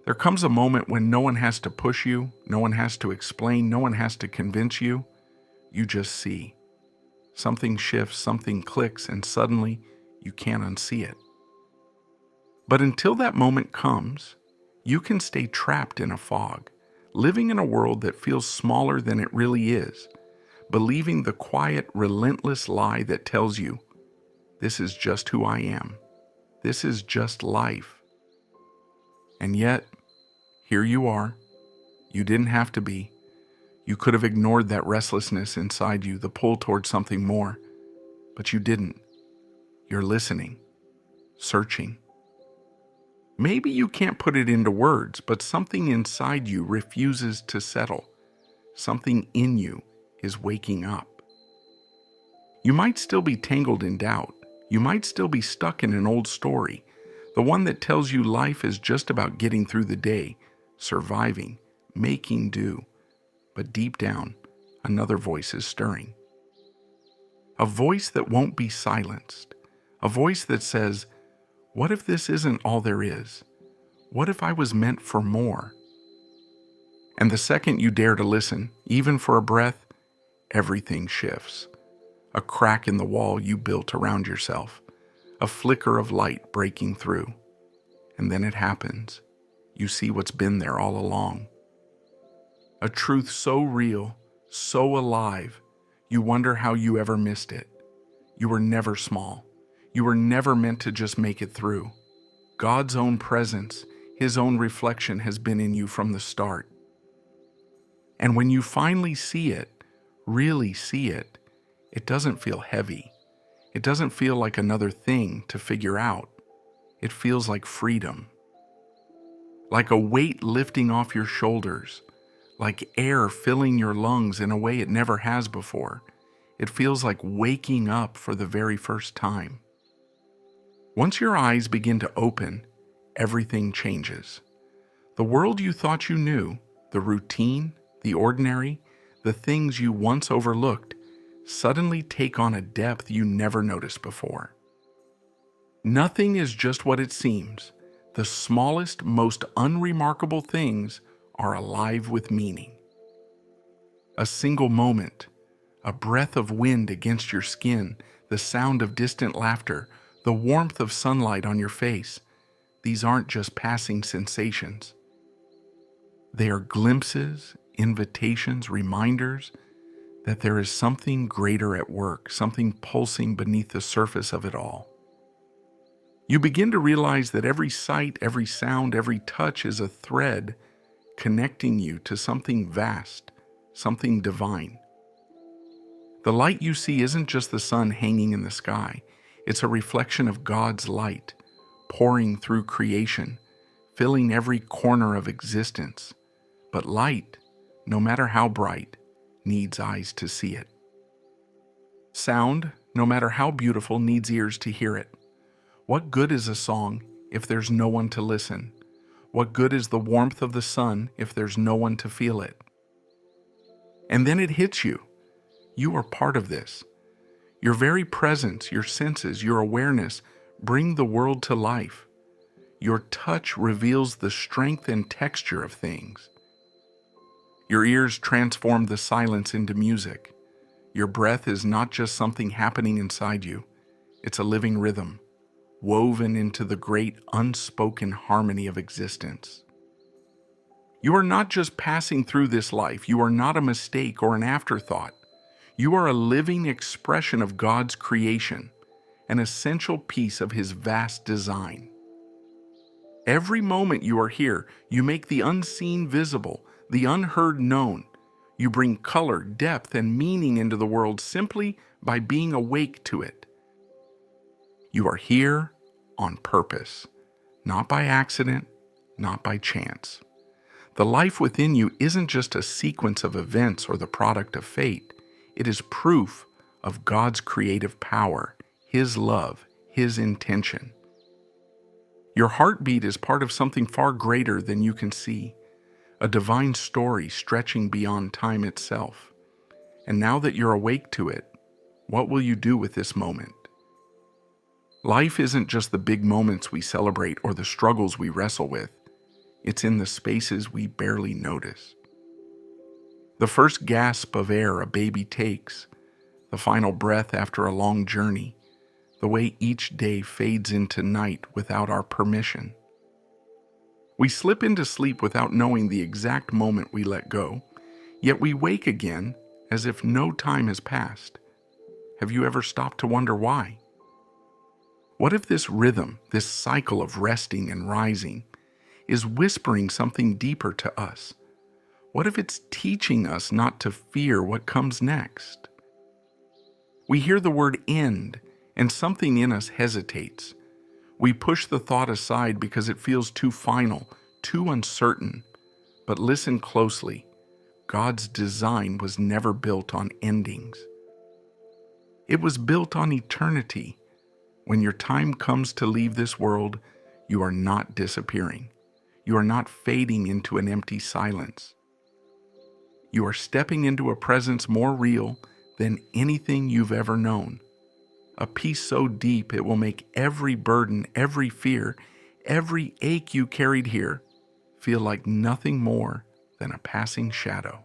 There comes a moment when no one has to push you, no one has to explain, no one has to convince you. You just see. Something shifts, something clicks, and suddenly you can't unsee it. But until that moment comes, you can stay trapped in a fog, living in a world that feels smaller than it really is, believing the quiet, relentless lie that tells you, this is just who I am. This is just life. And yet, here you are. You didn't have to be. You could have ignored that restlessness inside you, the pull towards something more, but you didn't. You're listening, searching. Maybe you can't put it into words, but something inside you refuses to settle. Something in you is waking up. You might still be tangled in doubt. You might still be stuck in an old story, the one that tells you life is just about getting through the day, surviving, making do. But deep down, another voice is stirring. A voice that won't be silenced. A voice that says, what if this isn't all there is? What if I was meant for more? And the second you dare to listen, even for a breath, everything shifts. A crack in the wall you built around yourself, a flicker of light breaking through. And then it happens. You see what's been there all along. A truth so real, so alive, you wonder how you ever missed it. You were never small. You were never meant to just make it through. God's own presence, His own reflection has been in you from the start. And when you finally see it, really see it, it doesn't feel heavy. It doesn't feel like another thing to figure out. It feels like freedom. Like a weight lifting off your shoulders. Like air filling your lungs in a way it never has before. It feels like waking up for the very first time. Once your eyes begin to open, everything changes. The world you thought you knew, the routine, the ordinary, the things you once overlooked, suddenly take on a depth you never noticed before. Nothing is just what it seems. The smallest, most unremarkable things are alive with meaning. A single moment, a breath of wind against your skin, the sound of distant laughter, the warmth of sunlight on your face, these aren't just passing sensations. They are glimpses, invitations, reminders that there is something greater at work, something pulsing beneath the surface of it all. You begin to realize that every sight, every sound, every touch is a thread connecting you to something vast, something divine. The light you see isn't just the sun hanging in the sky. It's a reflection of God's light, pouring through creation, filling every corner of existence. But light, no matter how bright, needs eyes to see it. Sound, no matter how beautiful, needs ears to hear it. What good is a song if there's no one to listen? What good is the warmth of the sun if there's no one to feel it? And then it hits you. You are part of this. Your very presence, your senses, your awareness bring the world to life. Your touch reveals the strength and texture of things. Your ears transform the silence into music. Your breath is not just something happening inside you. It's a living rhythm, woven into the great unspoken harmony of existence. You are not just passing through this life. You are not a mistake or an afterthought. You are a living expression of God's creation, an essential piece of His vast design. Every moment you are here, you make the unseen visible, the unheard known. You bring color, depth, and meaning into the world simply by being awake to it. You are here on purpose, not by accident, not by chance. The life within you isn't just a sequence of events or the product of fate. It is proof of God's creative power, His love, His intention. Your heartbeat is part of something far greater than you can see, a divine story stretching beyond time itself. And now that you're awake to it, what will you do with this moment? Life isn't just the big moments we celebrate or the struggles we wrestle with. It's in the spaces we barely notice. The first gasp of air a baby takes, the final breath after a long journey, the way each day fades into night without our permission. We slip into sleep without knowing the exact moment we let go, yet we wake again as if no time has passed. Have you ever stopped to wonder why? What if this rhythm, this cycle of resting and rising, is whispering something deeper to us? What if it's teaching us not to fear what comes next? We hear the word end, and something in us hesitates. We push the thought aside because it feels too final, too uncertain. But listen closely. God's design was never built on endings. It was built on eternity. When your time comes to leave this world, you are not disappearing. You are not fading into an empty silence. You are stepping into a presence more real than anything you've ever known. A peace so deep it will make every burden, every fear, every ache you carried here feel like nothing more than a passing shadow.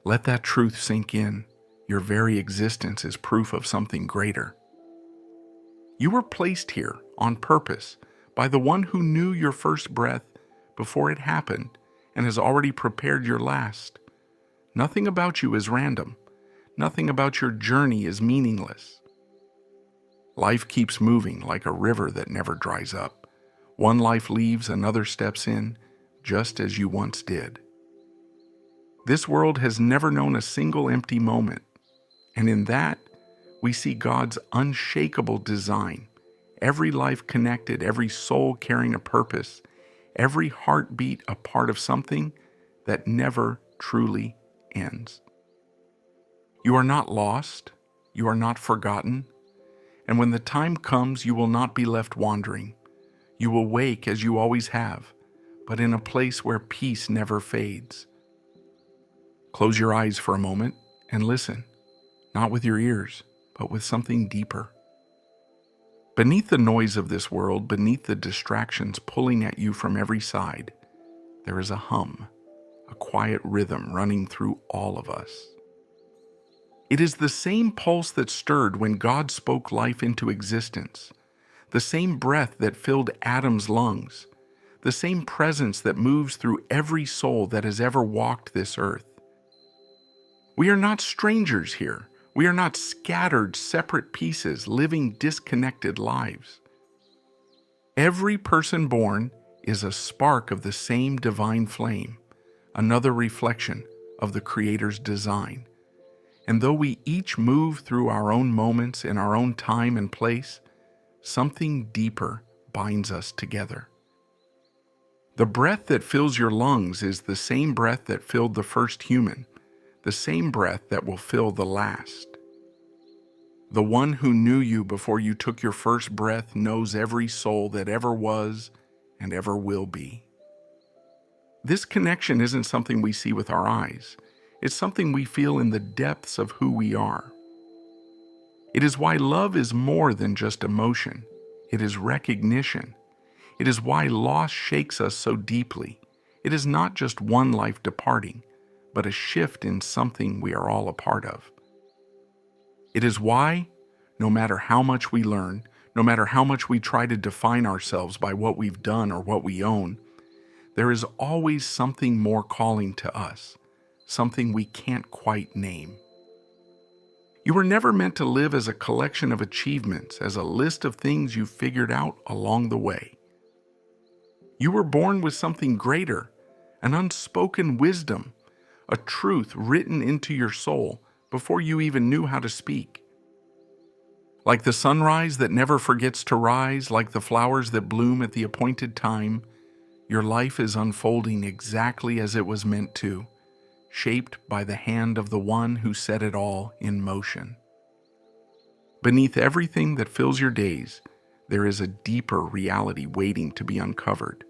Let that truth sink in. Your very existence is proof of something greater. You were placed here on purpose by the one who knew your first breath before it happened and has already prepared your last. Nothing about you is random. Nothing about your journey is meaningless. Life keeps moving like a river that never dries up. One life leaves, another steps in, just as you once did. This world has never known a single empty moment, and in that, we see God's unshakable design. Every life connected, every soul carrying a purpose, every heartbeat a part of something that never truly ends. You are not lost, you are not forgotten, and when the time comes, you will not be left wandering. You will wake as you always have, but in a place where peace never fades. Close your eyes for a moment and listen, not with your ears, but with something deeper. Beneath the noise of this world, beneath the distractions pulling at you from every side, there is a hum, a quiet rhythm running through all of us. It is the same pulse that stirred when God spoke life into existence, the same breath that filled Adam's lungs, the same presence that moves through every soul that has ever walked this earth. We are not strangers here. We are not scattered, separate pieces living disconnected lives. Every person born is a spark of the same divine flame, another reflection of the Creator's design. And though we each move through our own moments in our own time and place, something deeper binds us together. The breath that fills your lungs is the same breath that filled the first human, the same breath that will fill the last. The one who knew you before you took your first breath knows every soul that ever was and ever will be. This connection isn't something we see with our eyes. It's something we feel in the depths of who we are. It is why love is more than just emotion. It is recognition. It is why loss shakes us so deeply. It is not just one life departing, but a shift in something we are all a part of. It is why, no matter how much we learn, no matter how much we try to define ourselves by what we've done or what we own, there is always something more calling to us, something we can't quite name. You were never meant to live as a collection of achievements, as a list of things you figured out along the way. You were born with something greater, an unspoken wisdom, a truth written into your soul before you even knew how to speak. Like the sunrise that never forgets to rise, like the flowers that bloom at the appointed time, your life is unfolding exactly as it was meant to, shaped by the hand of the one who set it all in motion. Beneath everything that fills your days, there is a deeper reality waiting to be uncovered,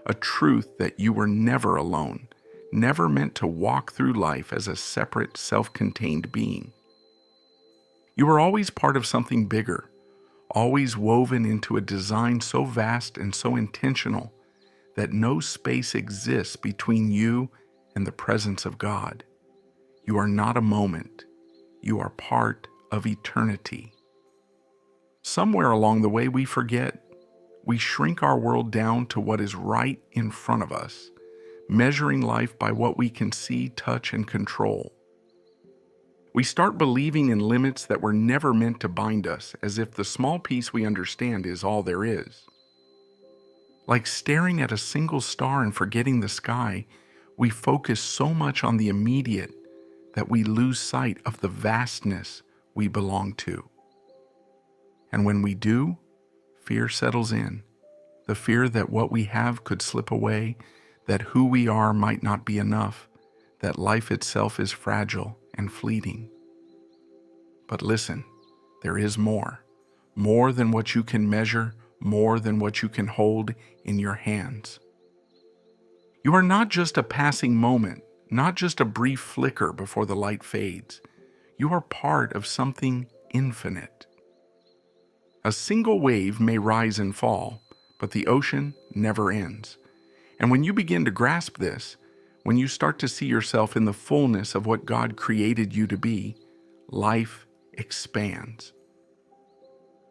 a truth that you were never alone, never meant to walk through life as a separate, self-contained being. You were always part of something bigger, always woven into a design so vast and so intentional that no space exists between you and the presence of God. You are not a moment. You are part of eternity. Somewhere along the way, we forget. We shrink our world down to what is right in front of us, measuring life by what we can see, touch, and control. We start believing in limits that were never meant to bind us, as if the small piece we understand is all there is. Like staring at a single star and forgetting the sky, we focus so much on the immediate that we lose sight of the vastness we belong to. And when we do, fear settles in. The fear that what we have could slip away, that who we are might not be enough, that life itself is fragile and fleeting. But listen, there is more. More than what you can measure, more than what you can hold in your hands. You are not just a passing moment, not just a brief flicker before the light fades. You are part of something infinite. A single wave may rise and fall, but the ocean never ends. And when you begin to grasp this, when you start to see yourself in the fullness of what God created you to be, life expands.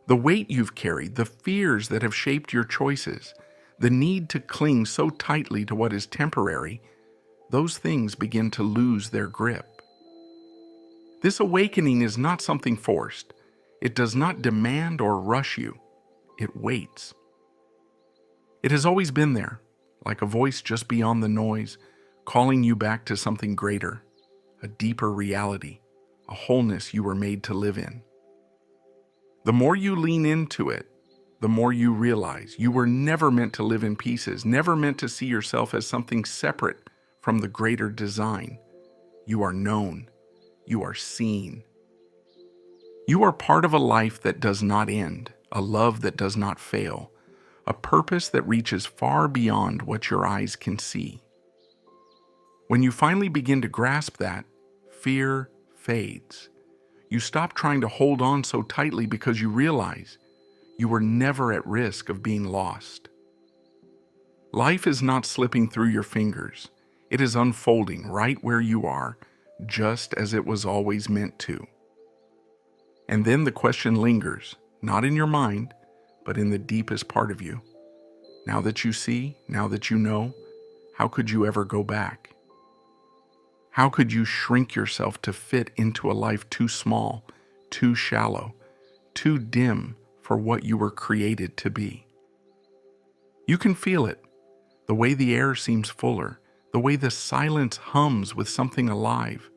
The weight you've carried, the fears that have shaped your choices, the need to cling so tightly to what is temporary, those things begin to lose their grip. This awakening is not something forced. It does not demand or rush you. It waits. It has always been there, like a voice just beyond the noise, calling you back to something greater, a deeper reality, a wholeness you were made to live in. The more you lean into it, the more you realize you were never meant to live in pieces, never meant to see yourself as something separate from the greater design. You are known. You are seen. You are part of a life that does not end, a love that does not fail, a purpose that reaches far beyond what your eyes can see. When you finally begin to grasp that, fear fades. You stop trying to hold on so tightly because you realize you were never at risk of being lost. Life is not slipping through your fingers. It is unfolding right where you are, just as it was always meant to. And then the question lingers, not in your mind, but in the deepest part of you. Now that you see, now that you know, how could you ever go back? How could you shrink yourself to fit into a life too small, too shallow, too dim for what you were created to be? You can feel it, the way the air seems fuller, the way the silence hums with something alive,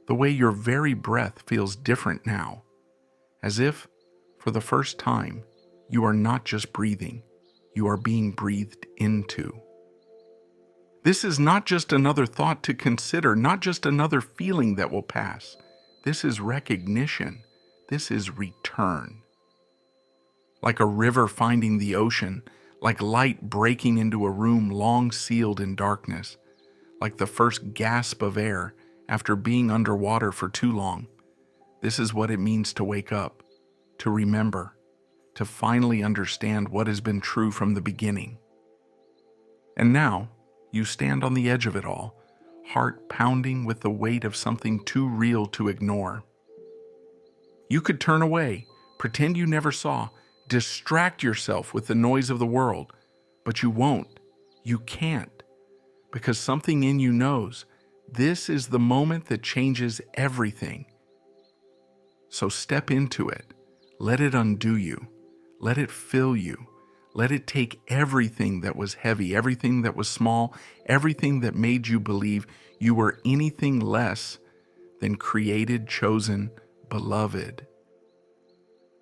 the way your very breath feels different now, as if, for the first time, you are not just breathing, you are being breathed into. This is not just another thought to consider, not just another feeling that will pass. This is recognition. This is return. Like a river finding the ocean, like light breaking into a room long sealed in darkness, like the first gasp of air after being underwater for too long. This is what it means to wake up, to remember, to finally understand what has been true from the beginning. And now, you stand on the edge of it all, heart pounding with the weight of something too real to ignore. You could turn away, pretend you never saw, distract yourself with the noise of the world, but you won't. You can't, because something in you knows this is the moment that changes everything. So step into it. Let it undo you. Let it fill you. Let it take everything that was heavy, everything that was small, everything that made you believe you were anything less than created, chosen, beloved.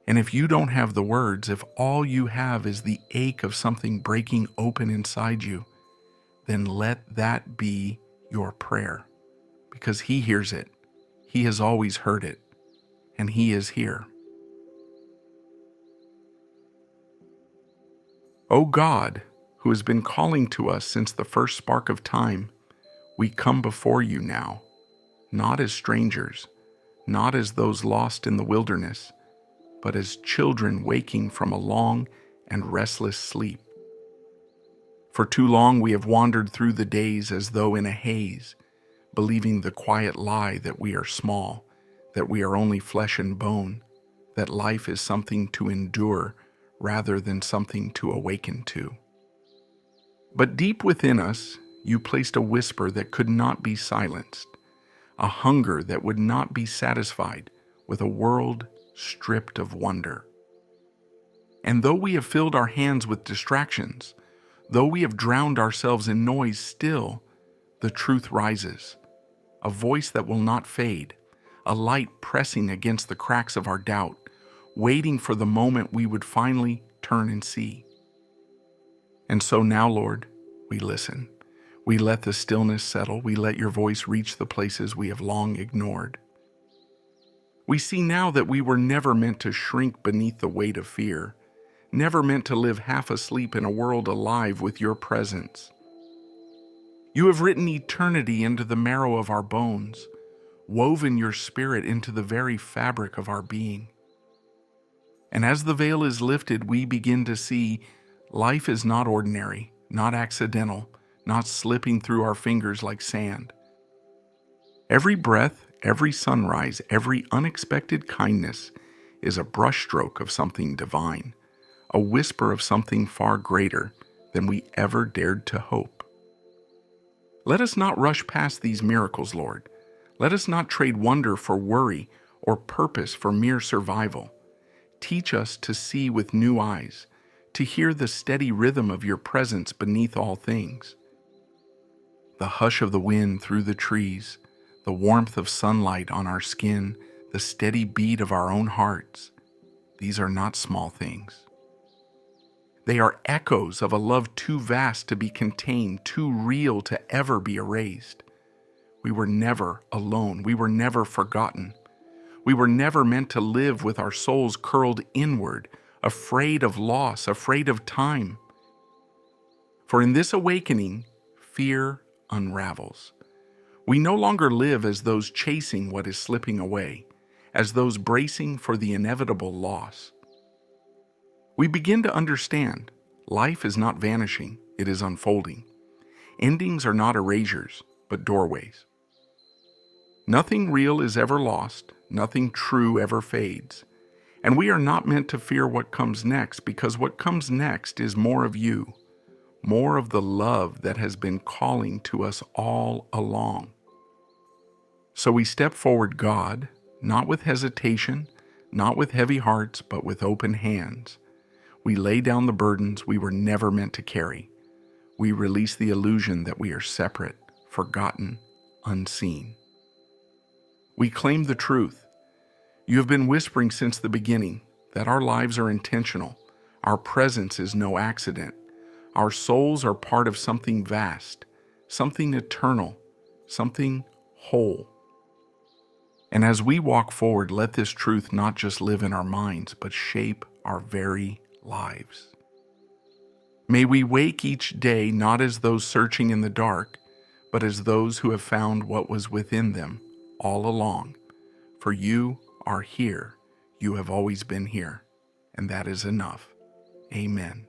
And if you don't have the words, if all you have is the ache of something breaking open inside you, then let that be your prayer, because He hears it. He has always heard it, and He is here. O God, who has been calling to us since the first spark of time, we come before you now, not as strangers, not as those lost in the wilderness, but as children waking from a long and restless sleep. For too long we have wandered through the days as though in a haze, believing the quiet lie that we are small, that we are only flesh and bone, that life is something to endure rather than something to awaken to. But deep within us, you placed a whisper that could not be silenced, a hunger that would not be satisfied with a world stripped of wonder. And though we have filled our hands with distractions, though we have drowned ourselves in noise, still the truth rises, a voice that will not fade, a light pressing against the cracks of our doubt, waiting for the moment we would finally turn and see. And so now, Lord, we listen. We let the stillness settle. We let your voice reach the places we have long ignored. We see now that we were never meant to shrink beneath the weight of fear, never meant to live half asleep in a world alive with your presence. You have written eternity into the marrow of our bones, woven your spirit into the very fabric of our being. And as the veil is lifted, we begin to see life is not ordinary, not accidental, not slipping through our fingers like sand. Every breath, every sunrise, every unexpected kindness is a brushstroke of something divine, a whisper of something far greater than we ever dared to hope. Let us not rush past these miracles, Lord. Let us not trade wonder for worry or purpose for mere survival. Teach us to see with new eyes, to hear the steady rhythm of your presence beneath all things. The hush of the wind through the trees, the warmth of sunlight on our skin, the steady beat of our own hearts. These are not small things. They are echoes of a love too vast to be contained, too real to ever be erased. We were never alone. We were never forgotten. We were never meant to live with our souls curled inward, afraid of loss, afraid of time. For in this awakening, fear unravels. We no longer live as those chasing what is slipping away, as those bracing for the inevitable loss. We begin to understand life is not vanishing, it is unfolding. Endings are not erasures, but doorways. Nothing real is ever lost, nothing true ever fades. And we are not meant to fear what comes next, because what comes next is more of you, more of the love that has been calling to us all along. So we step forward, God, not with hesitation, not with heavy hearts, but with open hands. We lay down the burdens we were never meant to carry. We release the illusion that we are separate, forgotten, unseen. We claim the truth. You have been whispering since the beginning that our lives are intentional. Our presence is no accident. Our souls are part of something vast, something eternal, something whole. And as we walk forward, let this truth not just live in our minds, but shape our very lives. May we wake each day not as those searching in the dark, but as those who have found what was within them all along. For you are here. You have always been here, and that is enough. Amen.